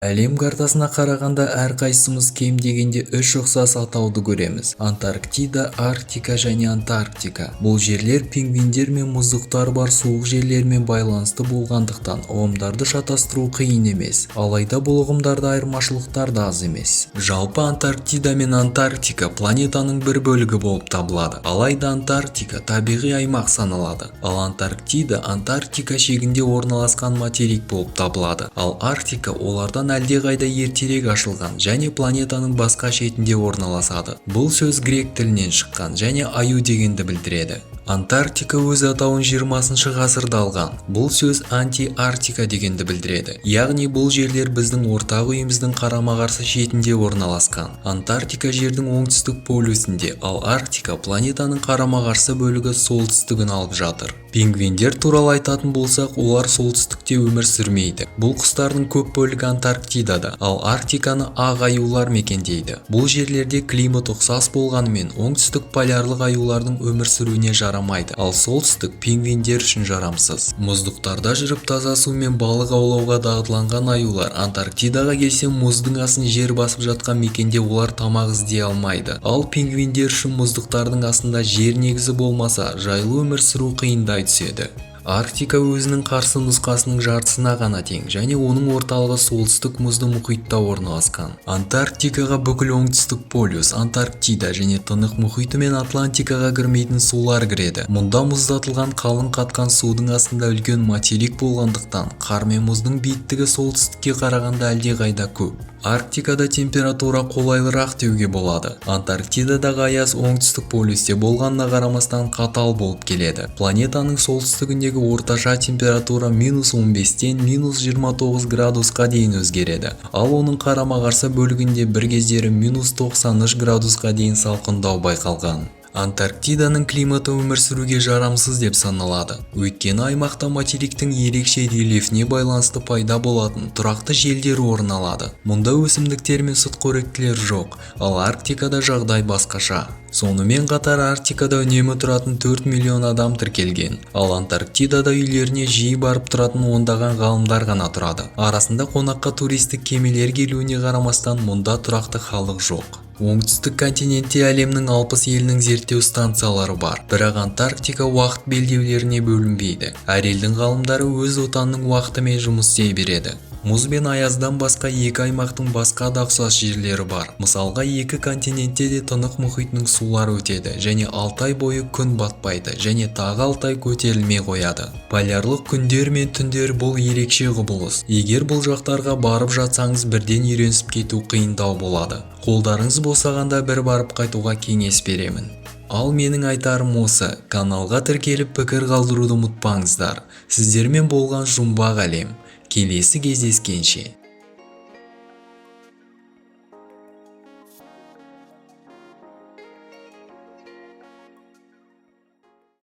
Әлем картасына қарағанда әрқайсымыз кем дегенде 3 ұқсас атауды көреміз. Антарктида, Арктика және Антарктика. Бұл жерлер пингвиндер мен мұздықтар бар суық жерлермен байланысты болғандықтан ұғымдарды шатастыру қиын емес. Алайда бұл ұғымдарда айырмашылықтар да аз емес. Жалпы Антарктида мен Антарктика планетаның бір бөлігі болып табылады. Алайда Антарктика табиғи аймақ саналады. Ал Антарктида Антарктика шегінде орналасқан материк болып табылады. Ал Арктика олардан әлдеқайда ертерек ашылған және планетаның басқа шетінде орналасады. Бұл сөз грек тілінен шыққан және аю дегенді білдіреді. Антарктика өз атауын 20 ғасырда алған. Бұл сөз анти-арктика дегенді білдіреді. Яғни бұл жерлер біздің ортақ үйіміздің қарама-қарсы шетінде орналасқан. Антарктика жердің оңтүстік полюсінде, ал Арктика планетаның қарама-қарсы бөлігі солтүстігін алып жатыр. Пингвиндер туралы айтатын болсақ, олар солтүстікте өмір сүрмейді. Бұл құстардың көп бөлігі Антарктидада, ал Арктиканы ақ аюлар мекендейді. Бұл жерлерде климат ұқсас болғанымен, оңтүстік полярлық аюлардың өмір сүруіне жарамайды, ал солтүстік пингвиндер үшін жарамсыз. Мұздықтарда жүріп таза сумен балық аулауға дағдыланған аюлар Антарктидаға келсе, мұздың астын жер басып жатқан мекенде олар тамақ іздей алмайды. Ал пингвиндер үшін мұздықтардың астында жер негізі болмаса, жайлы өмір сүру қиындай түседі. Арктика өзінің қарсы нұсқасының жартысына ғана тең және оның орталығы солтүстік мұзды мұхитта орналасқан. Антарктикаға бүкіл оңтүстік полюс, Антарктида және Тынық мұхиты мен Атлантикаға кірмейтін сулар кіреді. Мұнда мұздатылған қалың қатқан судың астында үлкен материк болғандықтан, қар мен мұздың биіктігі солтүстікке қарағанда әлдеқайда көп. Арктикада температура қолайлырақ деуге болады. Антарктидадағы аяз оңтүстік полюсте болғанына қарамастан қатал болып келеді. Планетаның солтүстігіндегі орташа температура -15-тен -29 градусқа дейін өзгереді. Ал оның қарама-қарсы бөлігінде бір кездері -93 градусқа дейін салқындау байқалған. Антарктиданың климаты өмір сүруге жарамсыз деп саналады. Өйткені аймақта материктің ерекше рельефіне байланысты пайда болатын тұрақты желдер орын алады. Мұнда өсімдіктер мен сүтқоректілер жоқ, ал Арктикада жағдай басқаша. Сонымен қатар Арктикада үнемі тұратын 4 миллион адам тіркелген, ал Антарктидада үйлеріне жиі барып тұратын ондаған ғалымдар ғана тұрады. Арасында қонаққа туристік кемелер келуіне қарамастан мұнда тұрақты халық жоқ. Оңтүстік континентте әлемнің 60 елінің зерттеу станциялары бар, бірақ Антарктика уақыт белдеулеріне бөлінбейді. Әр елдің ғалымдары өз отанының уақытымен жұмыс істей береді. Мұз бен аяздан басқа екі аймақтың басқа да ұқсас жерлері бар. Мысалға, екі континентте де Тынық мұхитының сулары өтеді және 6 ай бойы күн батпайды және тағы 6 ай көтерілмей қояды. Полярлық күндер мен түндер бұл ерекше құбылыс. Егер бұл жақтарға барып жатсаңыз, бірден үйренісіп кету қиындау болады. Қолдарыңыз босағанда бір барып қайтуға кеңес беремін. Ал менің айтарым осы: каналға тіркеліп пікір қалдыруды ұмытпаңыздар. Сіздермен болған жұмбақ әлем. Келесі кездескенше.